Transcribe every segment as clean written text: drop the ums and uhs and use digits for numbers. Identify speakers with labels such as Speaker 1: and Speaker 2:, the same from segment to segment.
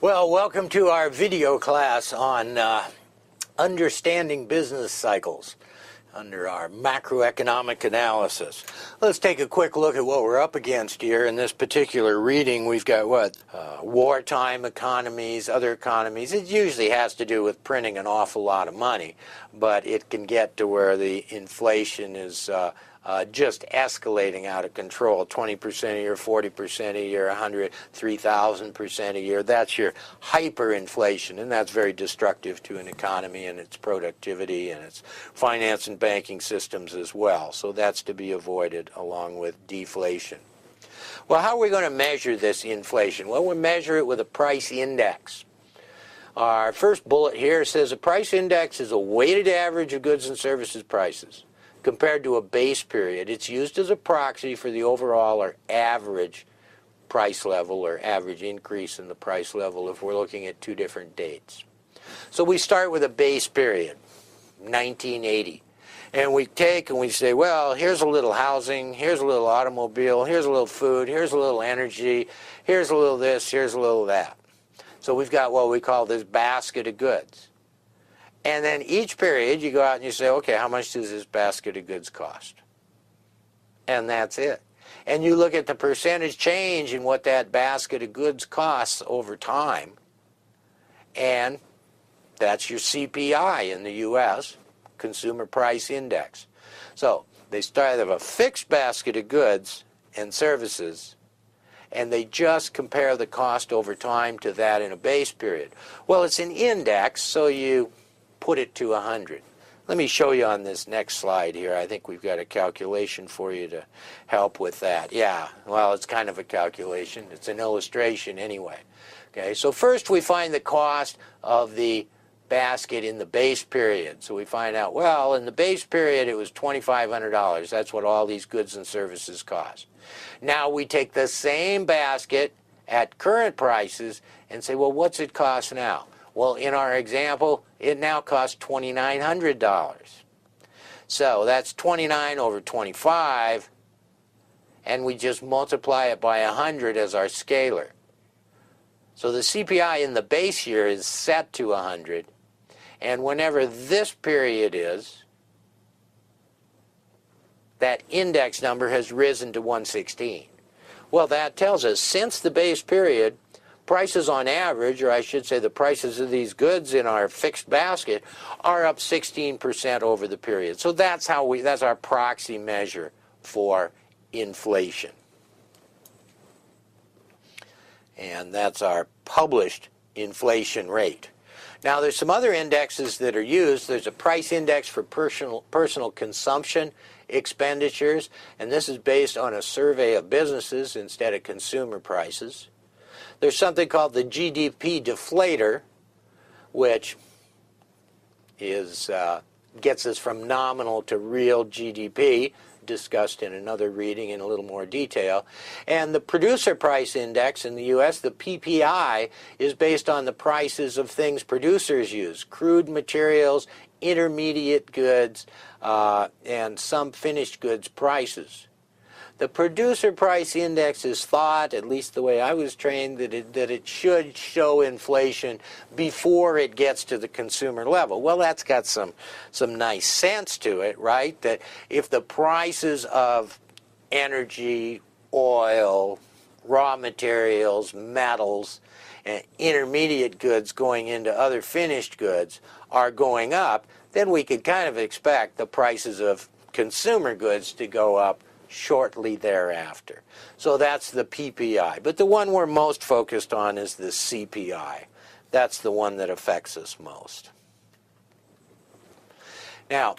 Speaker 1: Well, welcome to our video class on understanding business cycles under our macroeconomic analysis. Let's take a quick look at what we're up against here. In this particular reading, we've got wartime economies, other economies. It usually has to do with printing an awful lot of money, but it can get to where the inflation is just escalating out of control, 20% a year, 40% a year, 3,000% a year. That's your hyperinflation, and that's very destructive to an economy and its productivity and its finance and banking systems as well. So that's to be avoided along with deflation. Well, how are we going to measure this inflation? Well, we measure it with a price index. Our first bullet here says a price index is a weighted average of goods and services prices compared to a base period. It's used as a proxy for the overall or average price level or average increase in the price level if we're looking at two different dates. So we start with a base period, 1980. And we take and we say, well, here's a little housing, here's a little automobile, here's a little food, here's a little energy, here's a little this, here's a little that. So we've got what we call this basket of goods. And then each period you go out and you say, okay, how much does this basket of goods cost? And that's it. And you look at the percentage change in what that basket of goods costs over time, and that's your CPI in the U.S., Consumer Price Index. So they start with a fixed basket of goods and services, and they just compare the cost over time to that in a base period. Well, it's an index, so you put it to 100. Let me show you on this next slide here. I think we've got a calculation for you to help with that. Yeah, well, it's kind of a calculation. It's an illustration anyway. Okay, so first we find the cost of the basket in the base period. So we find out, well, in the base period it was $2,500. That's what all these goods and services cost. Now we take the same basket at current prices and say, well, what's it cost now? Well, in our example, it now costs $2,900. So that's 29 over 25, and we just multiply it by 100 as our scalar. So the CPI in the base year is set to 100, and whenever this period is, that index number has risen to 116. Well, that tells us since the base period, prices on average, or I should say the prices of these goods in our fixed basket, are up 16% over the period. So that's our proxy measure for inflation. And that's our published inflation rate. Now there's some other indexes that are used. There's a price index for personal consumption expenditures, and this is based on a survey of businesses instead of consumer prices. There's something called the GDP deflator, which is gets us from nominal to real GDP, discussed in another reading in a little more detail. And the producer price index in the U.S., the PPI, is based on the prices of things producers use, crude materials, intermediate goods, and some finished goods prices. The producer price index is thought, at least the way I was trained, that it should show inflation before it gets to the consumer level. Well, that's got some nice sense to it, right? That if the prices of energy, oil, raw materials, metals, and intermediate goods going into other finished goods are going up, then we could kind of expect the prices of consumer goods to go up shortly thereafter. So that's the PPI. But the one we're most focused on is the CPI. That's the one that affects us most. Now,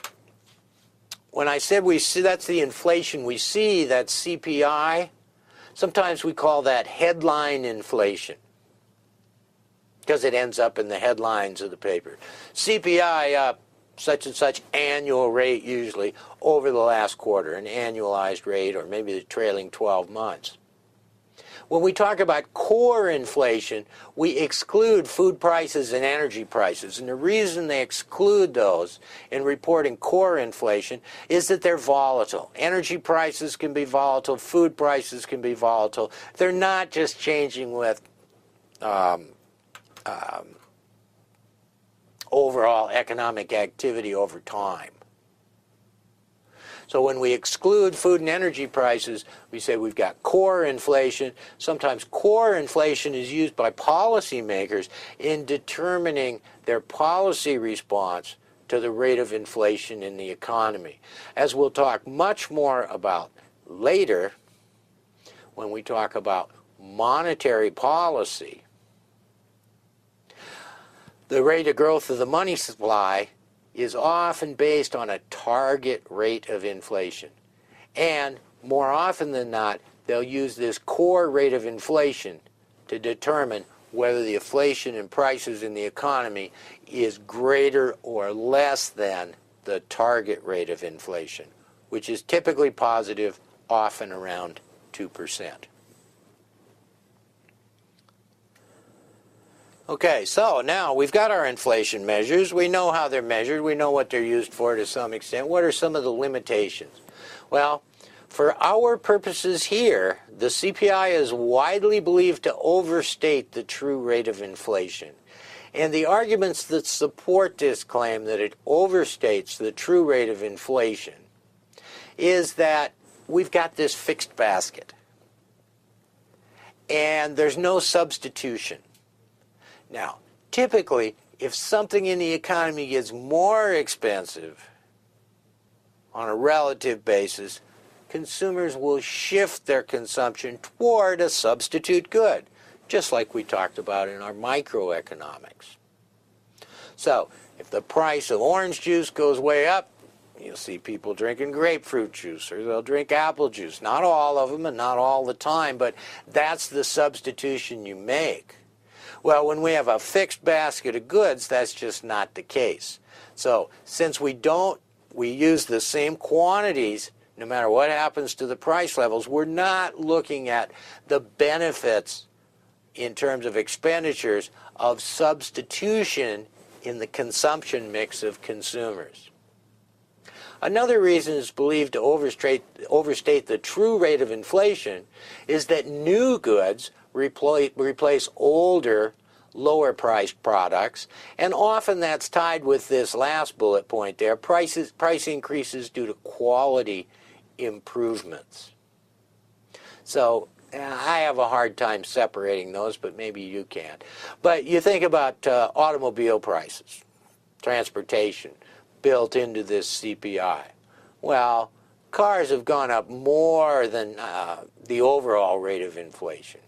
Speaker 1: when I said we see that's the inflation we see, that CPI, sometimes we call that headline inflation because it ends up in the headlines of the paper. CPI up such and such annual rate usually over the last quarter, an annualized rate, or maybe the trailing 12 months. When we talk about core inflation, we exclude food prices and energy prices. And the reason they exclude those in reporting core inflation is that they're volatile. Energy prices can be volatile, food prices can be volatile. They're not just changing with overall economic activity over time. So when we exclude food and energy prices, we say we've got core inflation. Sometimes core inflation is used by policymakers in determining their policy response to the rate of inflation in the economy. As we'll talk much more about later when we talk about monetary policy, the rate of growth of the money supply is often based on a target rate of inflation. And more often than not, they'll use this core rate of inflation to determine whether the inflation in prices in the economy is greater or less than the target rate of inflation, which is typically positive, often around 2%. Okay, so now we've got our inflation measures. We know how they're measured. We know what they're used for to some extent. What are some of the limitations? Well, for our purposes here, the CPI is widely believed to overstate the true rate of inflation. And the arguments that support this claim that it overstates the true rate of inflation is that we've got this fixed basket. And there's no substitution. Now, typically, if something in the economy gets more expensive on a relative basis, consumers will shift their consumption toward a substitute good, just like we talked about in our microeconomics. So, if the price of orange juice goes way up, you'll see people drinking grapefruit juice, or they'll drink apple juice. Not all of them and not all the time, but that's the substitution you make. Well, when we have a fixed basket of goods, that's just not the case. So since we use the same quantities, no matter what happens to the price levels, we're not looking at the benefits in terms of expenditures of substitution in the consumption mix of consumers. Another reason it's believed to overstate the true rate of inflation is that new goods replace older, lower-priced products, and often that's tied with this last bullet point there, price increases due to quality improvements. So I have a hard time separating those, but maybe you can. But you think about automobile prices, transportation, built into this CPI. Well, cars have gone up more than the overall rate of inflation.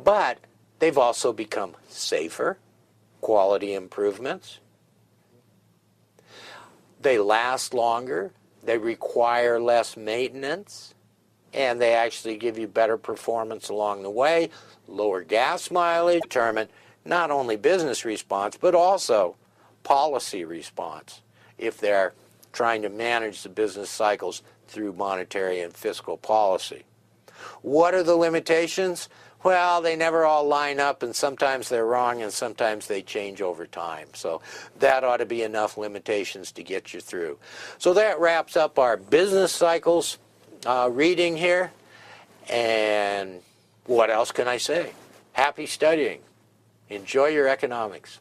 Speaker 1: But they've also become safer, quality improvements. They last longer, they require less maintenance, and they actually give you better performance along the way, lower gas mileage, determine not only business response, but also policy response if they're trying to manage the business cycles through monetary and fiscal policy. What are the limitations? Well, they never all line up, and sometimes they're wrong, and sometimes they change over time. So that ought to be enough limitations to get you through. So that wraps up our business cycles reading here. And what else can I say? Happy studying. Enjoy your economics.